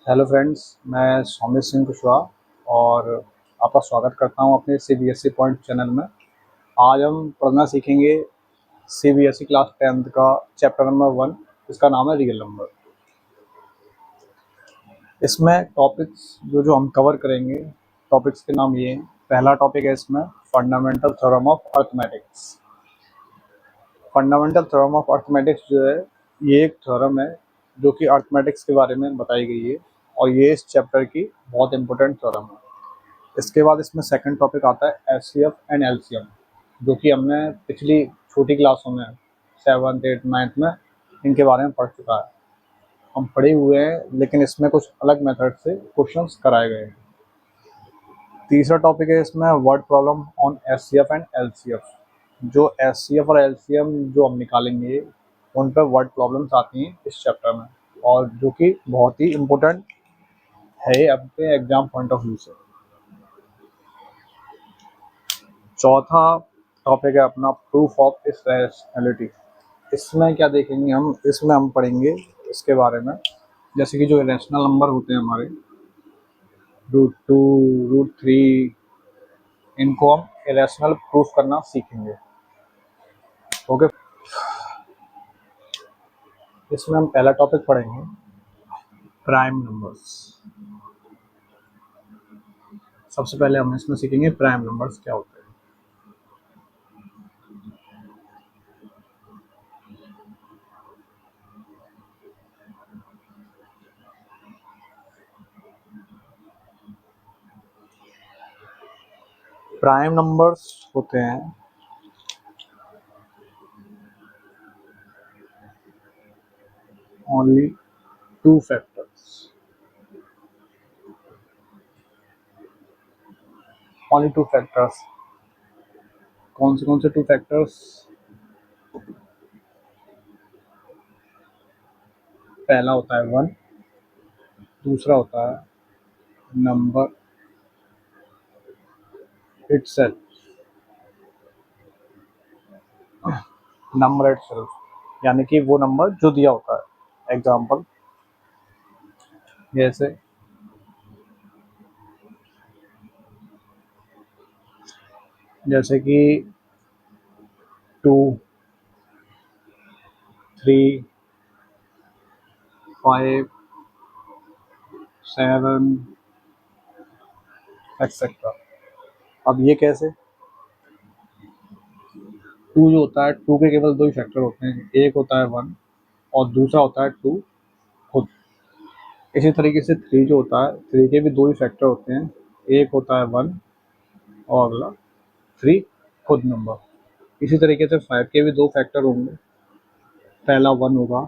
Hello friends, मैं सौम्य सिंह कुशवाहा और आपका स्वागत करता हूं अपने सीबीएसई पॉइंट चैनल में। आज हम पढ़ना सीखेंगे सीबीएसई क्लास 10th का चैप्टर नंबर 1। इसका नाम है रियल नंबर। इसमें टॉपिक्स जो हम कवर करेंगे, टॉपिक्स के नाम ये हैं। पहला टॉपिक है इसमें fundamental theorem of arithmetics. Fundamental theorem of arithmetics जो है, ये एक थ्योरम है जो कि अर्थमेटिक्स के बारे में बताई गई है और ये इस चैप्टर की बहुत इंपॉर्टेंट थ्योरम है। इसके बाद इसमें सेकंड टॉपिक आता है एचसीएफ एंड एलसीएम, जो कि हमने पिछली छोटी क्लासों में 7th 8th 9th में इनके बारे में पढ़ चुका है। हम पढ़े हुए हैं, लेकिन इसमें कुछ अलग मेथड से क्वेश्चंस कराए गए हैं। तीसरा टॉपिक है इसमें word problem on HCF and LCF. जो एचसीएफ और एलसीएम जो हम निकालेंगे, उन पर वर्ड प्रॉब्लम्स आती हैं इस चैप्टर में, और जो कि बहुत ही इम्पोर्टेंट है अपने एग्जाम पॉइंट ऑफ व्यू से। चौथा टॉपिक है अपना प्रूफ ऑफ इरेशनैलिटी। इसमें क्या देखेंगे हम, इसमें हम पढ़ेंगे इसके बारे में, जैसे कि जो इरेशनल नंबर होते हैं हमारे √2 √3, इनको हम इरेशनल प्रूफ करना सीखेंगे। ओके, इसमें हम पहला टॉपिक पढ़ेंगे प्राइम नंबर्स। सबसे पहले हम इसमें सीखेंगे प्राइम नंबर्स क्या होते हैं। प्राइम नंबर्स होते हैं only two factors. Only two factors. कौन से टू फैक्टर्स? पहला होता है 1, दूसरा होता है नंबर इटसेल्फ। नंबर इटसेल्फ यानी कि वो नंबर जो दिया होता है। एग्जाम्पल जैसे जैसे कि 2, 3, 5, 7 एक्सेट्रा। अब ये कैसे? 2 जो होता है, 2 के केवल दो ही फैक्टर होते हैं, एक होता है 1 और दूसरा होता है 2 खुद। इसी तरीके से 3 जो होता है, 3 के भी दो ही फैक्टर होते हैं, एक होता है 1 और अगला 3 खुद नंबर। इसी तरीके से 5 के भी दो फैक्टर होंगे, पहला 1 होगा,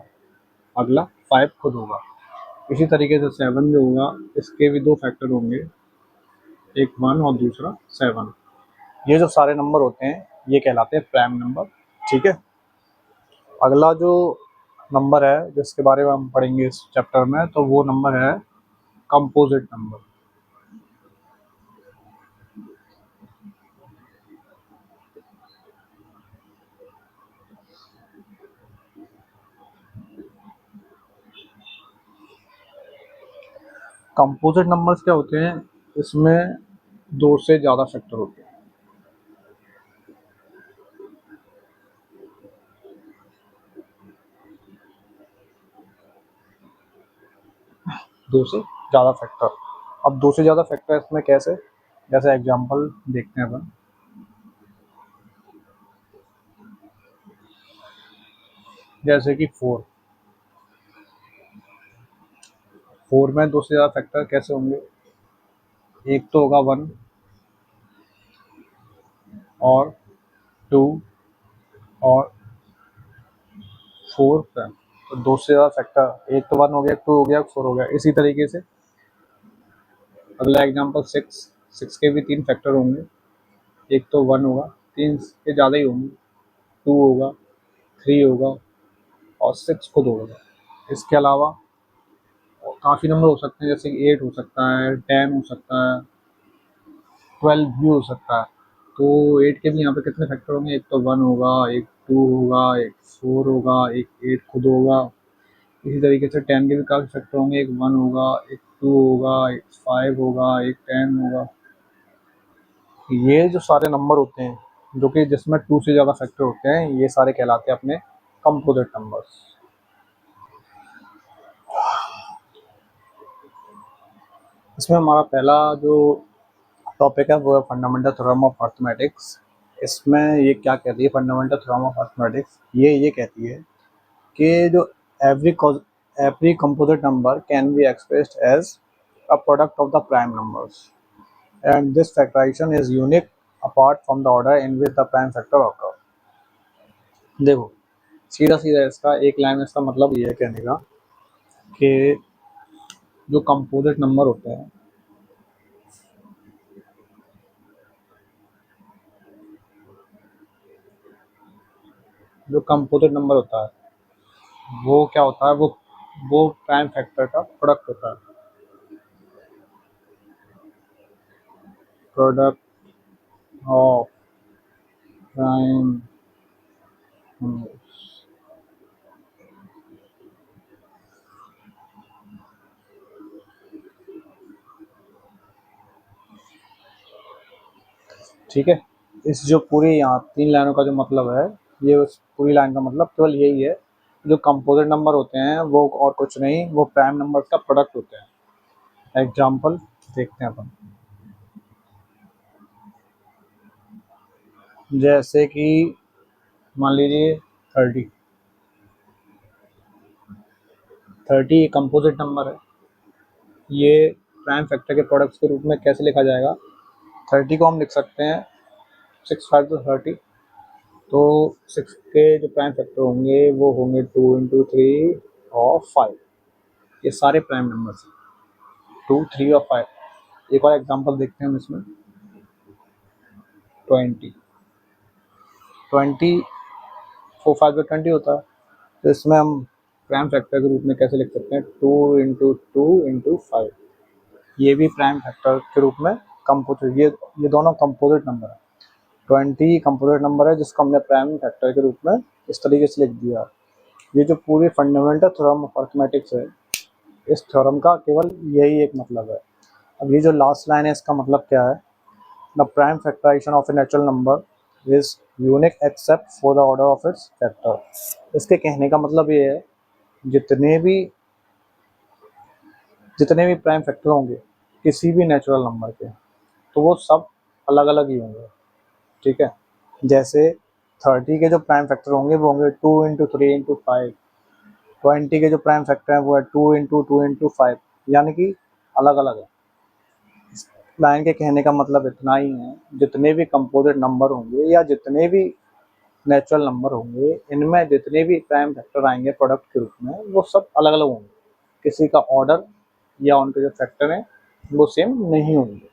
अगला 5 खुद होगा। इसी तरीके से 7 जो होगा, इसके भी दो फैक्टर होंगे, एक 1 और दूसरा 7। ये जो सारे नंबर होते हैं ये कहलाते हैं प्राइम नंबर। ठीक है, अगला जो नंबर है जिसके बारे में हम पढ़ेंगे इस चैप्टर में, तो वो नंबर है कंपोजिट नंबर। कंपोजिट नंबर्स क्या होते हैं? इसमें दो से ज़्यादा फैक्टर होते हैं। दो से ज़्यादा फैक्टर। अब दो से ज़्यादा फैक्टर इसमें कैसे? जैसे एग्जांपल देखते हैं अपन। जैसे कि 4 में दो से ज़्यादा फैक्टर कैसे होंगे? एक तो होगा 1 और 2 और 4 पे। तो दो से ज़्यादा फैक्टर, एक तो 1 हो गया, 2 हो गया, 4 हो गया। इसी तरीके से अगला एग्जांपल 6 के भी तीन फैक्टर होंगे, एक तो 1 होगा, तीन के ज़्यादा ही होंगे, 2 होगा, 3 होगा और 6 खुद होगा। इसके अलावा काफ़ी नंबर हो सकते हैं, जैसे कि 8 हो सकता है, 10 हो सकता है, 12 भी हो सकता है। तो 8 के भी यहाँ पे कितने फैक्टर होंगे? एक तो 1 होगा, एक 2 होगा, एक 4 होगा, एक 8 खुद होगा इसी तरीके से 10 के भी काफ़ी फैक्टर होंगे, एक 1 होगा, एक 2 होगा, एक 5 होगा, एक 10 होगा। ये जो सारे नंबर होते हैं जो कि जिसमें 2 से ज़्यादा फैक्टर होते हैं, ये सारे कहलाते हैं अपने कंपोजिट नंबर्स। इसमें हमारा पहला जो टॉपिक है वो है फंडामेंटल थ्योरम ऑफ अर्थमेटिक्स। इसमें ये क्या कहती है फंडामेंटल थ्योरम ऑफ अर्थमेटिक्स, ये कहती है कि जो every composite number can be expressed as a product of the prime numbers and this factorization is unique apart from the order in which the prime factor occur. देखो, सीधा सीधा इसका एक लाइन में इसका मतलब ये है कहने का कि जो कंपोजिट नंबर होते हैं, जो कंपोजिट नंबर होता है वो क्या होता है, वो प्राइम फैक्टर का प्रोडक्ट होता है, प्रोडक्ट ऑफ प्राइम नंबर्स। ठीक है, इस जो पूरी यहाँ 3 लाइनों का जो मतलब है, ये उस पूरी लाइन का मतलब केवल यही है, जो कंपोजिट नंबर होते हैं वो और कुछ नहीं, वो प्राइम नंबर्स का प्रोडक्ट होते हैं। एग्जाम्पल देखते हैं अपन, जैसे कि मान लीजिए 30 30 कंपोजिट नंबर है। ये प्राइम फैक्टर के प्रोडक्ट्स के रूप में कैसे लिखा जाएगा, 30 को हम लिख सकते हैं 6 5 तो 30, तो 6 के जो प्राइम फैक्टर होंगे वो होंगे 2 इंटू 3 और 5। ये सारे प्राइम नंबर्स हैं, 2 3 और 5। एक और एग्जांपल देखते हैं हम इसमें, 20 20 4 5 का 20 होता है, तो इसमें हम प्राइम फैक्टर के रूप में कैसे लिख सकते हैं, 2 इंटू 5। ये भी प्राइम फैक्टर के रूप में कंपोजिट, ये दोनों कंपोजिट नंबर है। 20 कंपोजिट नंबर है जिसको हमने प्राइम फैक्टर के रूप में इस तरीके से लिख दिया। ये जो पूरी फंडामेंटल थ्योरम ऑफ अर्थमेटिक्स है, इस थ्योरम का केवल यही एक मतलब है। अब ये जो लास्ट लाइन है इसका मतलब क्या है, the prime factorization of a natural number is unique except for the order of its factor. इसके कहने का मतलब ये है, जितने भी जितने भी प्राइम फैक्टर होंगे किसी भी नेचुरल नंबर के, तो वो सब अलग अलग ही होंगे। ठीक है, जैसे 30 के जो प्राइम फैक्टर होंगे वो होंगे 2 इंटू 3 इंटू 5। 20 के जो प्राइम फैक्टर हैं वो है 2 इंटू 5, यानी कि अलग अलग है। लाइन के कहने का मतलब इतना ही है, जितने भी कंपोजिट नंबर होंगे या जितने भी नेचुरल नंबर होंगे, इनमें जितने भी प्राइम फैक्टर आएंगे प्रोडक्ट के रूप में, वो सब अलग अलग होंगे। किसी का ऑर्डर या उनके जो फैक्टर हैं वो सेम नहीं होंगे।